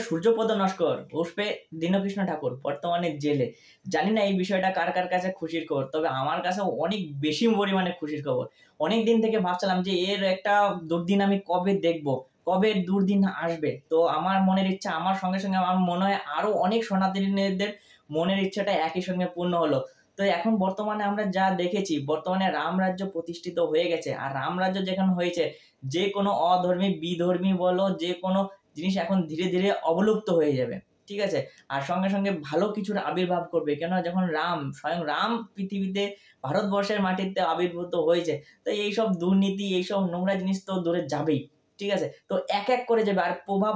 সূর্যপদ নস্কর উর্ফে দীনকৃষ্ণ ঠাকুর বর্তমানে জেলে। জানি না এই বিষয়টা কার কার কাছে খুশির খবর, তবে আমার কাছে অনেক বেশি পরিমাণে খুশির খবর। অনেক দিন থেকে ভাবছিলাম যে এর একটা দুর্দিন আমি কবে দেখবো, কবে দুর্দিন আসবে। তো আমার মনের ইচ্ছা, আমার সঙ্গে সঙ্গে আমার মনে হয় আরো অনেক সনাতনীদের মনের ইচ্ছাটা একই সঙ্গে পূর্ণ হলো। তো এখন বর্তমানে আমরা যা দেখেছি, বর্তমানে রামরাজ্য প্রতিষ্ঠিত হয়ে গেছে। আর রামরাজ্য যেখানে হয়েছে, যে কোনো অধর্মী বিধর্মী বলো, যে কোনো জিনিস এখন ধীরে ধীরে অবলুপ্ত হয়ে যাবে। ঠিক আছে? আর সঙ্গে সঙ্গে ভালো কিছুর আবির্ভাব করবে। কেন, যখন স্বয়ং রাম পৃথিবীতে ভারতবর্ষের মাটিতে আবির্ভূত হয়েছে, তো এইসব দুর্নীতি, এইসব নোংরা জিনিস তো দূরে যাবেই। ঠিক আছে? তো এক এক করে যাবে। আর প্রভাব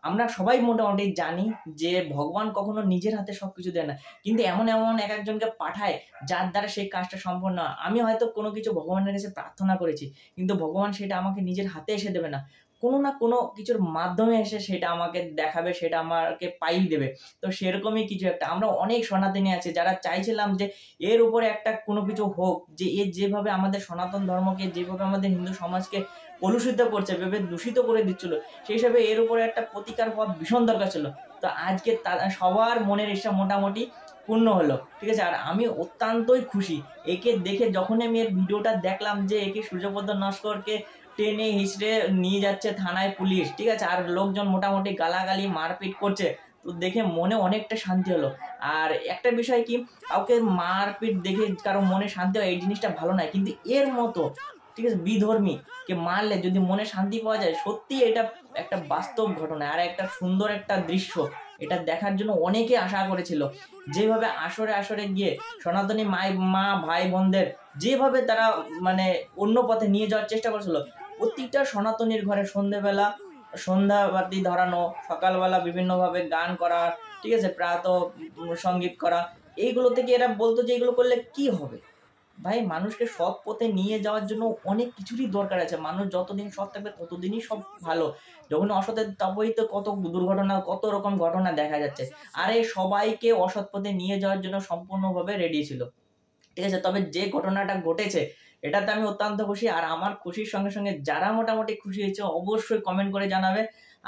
আমরা সবাই মোটামুটি জানি যে ভগবান কখনো নিজের হাতে সবকিছু দেয় না, কিন্তু এমন এমন এক একজনকে পাঠায় যার দ্বারা সেই কাজটা সম্পন্ন হয়। আমি হয়তো কোনো কিছু ভগবানের কাছে প্রার্থনা করেছি, কিন্তু ভগবান সেটা আমাকে নিজের হাতে এসে দেবে না, কোনো না কোনো কিছুর মাধ্যমে এসে সেটা আমাকে দেখাবে, সেটা আমাকে পাইয়ে দেবে। তো সেরকমই কিছু একটা আমরা অনেক সনাতনী আছে যারা চাইছিলাম যে এর উপরে একটা কোনো কিছু হোক, যে এ যেভাবে আমাদের সনাতন ধর্মকে, যেভাবে আমাদের হিন্দু সমাজকে কলুষিত করছে, ভেবে দূষিত করে দিচ্ছিল, সেই হিসাবে এর উপরে একটা প্রতিকার হওয়া ভীষণ দরকার ছিল। তো আজকে সবার মনের ইচ্ছা মোটামুটি পূর্ণ হলো। ঠিক আছে? আর আমি অত্যন্তই খুশি একে দেখে। যখনই আমি এর ভিডিওটা দেখলাম যে একে সূর্যপদ নস্করকে টেনে হিচড়ে নিয়ে যাচ্ছে থানায় পুলিশ, ঠিক আছে, আর লোকজন মোটামুটি গালাগালি মারপিট করছে, তো দেখে মনে অনেকটা শান্তি হলো। আর একটা বিষয় কি, কাউকে মারপিট দেখে কারো মনে শান্তি হয় এই জিনিসটা ভালো নয়, কিন্তু এর মতো, ঠিক আছে, বিধর্মী কে মারলে যদি মনে শান্তি পাওয়া যায়, সত্যি এটা একটা বাস্তব ঘটনা আর একটা সুন্দর একটা দৃশ্য। এটা দেখার জন্য অনেকে আশা করেছিল। যেভাবে আসরে আসরে গিয়ে সনাতনী মা ভাই বোনদের যেভাবে তারা মানে অন্য পথে নিয়ে যাওয়ার চেষ্টা করেছিল, প্রতিটা সনাতনীর ঘরে সন্ধ্যেবেলা সন্ধ্যাবাতি ধরানো, সকালবেলা বিভিন্নভাবে গান করা, ঠিক আছে, প্রাত সঙ্গীত করা, এইগুলো থেকে এরা বলতো যে এগুলো করলে কি হবে। ভাই, মানুষকে সৎ পথে নিয়ে যাওয়ার জন্য অনেক কিছুরই দরকার আছে। মানুষ যতদিন সৎ থাকবে ততদিনই সব ভালো। যখন অসতের, তবেই তো কত দুর্ঘটনা, কত রকম ঘটনা দেখা যাচ্ছে। আরে সবাইকে অসৎ পথে নিয়ে যাওয়ার জন্য সম্পূর্ণভাবে রেডি ছিল। ঠিক আছে? তবে যে ঘটনাটা ঘটেছে এটাতে আমি অত্যন্ত খুশি। আর আমার খুশির সঙ্গে সঙ্গে যারা মোটামুটি খুশি হয়েছে অবশ্যই কমেন্ট করে জানাবে।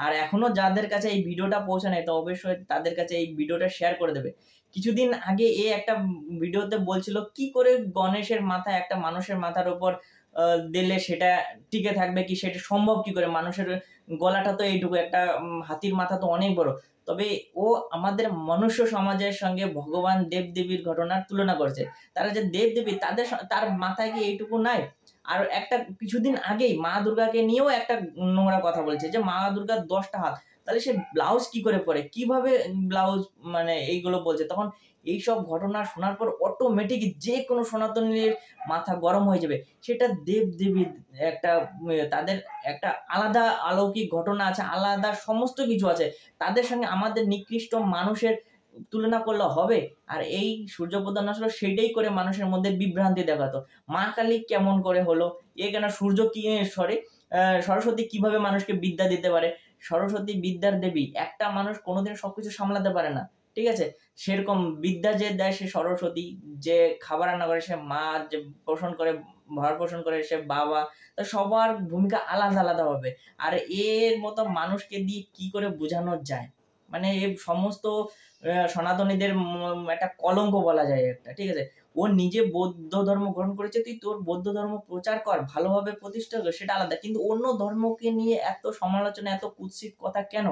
আর এখনো যাদের কাছে এই ভিডিওটা পৌঁছায়নি, তো অবশ্যই তাদের কাছে এই ভিডিওটা শেয়ার করে দেবে। কিছুদিন আগে একটা ভিডিওতে বলছিল কি করে গণেশের মাথায় একটা মানুষের মাথার উপর দিলে সেটা টিকে থাকবে, কি সেটা সম্ভব কি করে, মানুষের গলাটা তো এইটুকু, একটা হাতির মাথা তো অনেক বড়। তবে ও আমাদের মনুষ্য সমাজের সঙ্গে ভগবান দেবদেবীর ঘটনার তুলনা করছে। তারা যে দেবদেবী, তার মাথায় কি এইটুকু নাই? আর একটা কিছুদিন আগেই মা দুর্গাকে নিয়েও একটা নোংরা কথা বলছে যে মা দুর্গার 10টা হাত। তাহলে সে ব্লাউজ কি করে পরে, কিভাবে ব্লাউজ, মানে এইগুলো বলছে। তখন এইসব ঘটনা শোনার পর অটোমেটিক যে কোনো সনাতনীর মাথা গরম হয়ে যাবে। সেটা দেবদেবীর একটা তাদের একটা আলাদা অলৌকিক ঘটনা আছে, আলাদা সমস্ত কিছু আছে। তাদের সঙ্গে আমাদের নিকৃষ্ট মানুষের তুলনা করলে হবে? আর এই সূর্যপদ নস্কর সেটাই করে মানুষের মধ্যে বিভ্রান্তি দেখাতো। মা কালী কেমন করে হলো? এ কেন সূর্য কি সরি সরস্বতী কিভাবে মানুষকে বিদ্যা দিতে পারে? সরস্বতী বিদ্যার দেবী। একটা মানুষ কোনোদিন সবকিছু সামলাতে পারে না। ঠিক আছে? সেরকম বিদ্যা যে দেয় সে সরস্বতী, যে খাবার রান্না করে সে মা, যে পোষণ করে, ভরণ পোষণ করে সে বাবা। তো সবার ভূমিকা আলাদা আলাদা হবে। আর এর মতো মানুষকে দিয়ে কি করে বোঝানো যায়? মানে এ সমস্ত সনাতনীদের একটা কলঙ্ক বলা যায় একটা। ঠিক আছে? ও নিজে বৌদ্ধ ধর্ম গ্রহণ করেছে, তুই তোর বৌদ্ধ ধর্ম প্রচার কর, ভালোভাবে প্রতিষ্ঠা কর, সেটা আলাদা। কিন্তু অন্য ধর্মকে নিয়ে এত সমালোচনা, এত কুৎসিত কথা কেন?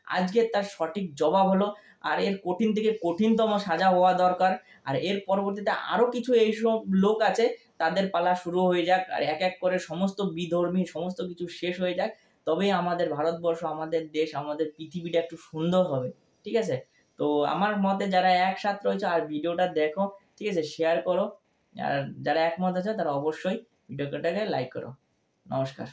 আজকে তার সঠিক জবাব হলো। আর এর কঠিন থেকে কঠিনতম সাজা হওয়া দরকার। আর এর পরবর্তীতে আরো কিছু এইসব লোক আছে, তাদের পালা শুরু হয়ে যাক। আর এক এক করে সমস্ত বিধর্মী সমস্ত কিছু শেষ হয়ে যাক। তবেই আমাদের ভারতবর্ষ, আমাদের দেশ, আমাদের পৃথিবীটা একটু সুন্দর হবে। ঠিক আছে? তো আমার মতে যারা একসাথে রয়েছে আর ভিডিওটা দেখো, ঠিক আছে, শেয়ার করো। আর যারা একমত আছে তারা অবশ্যই ভিডিওটাকে লাইক করো। নমস্কার।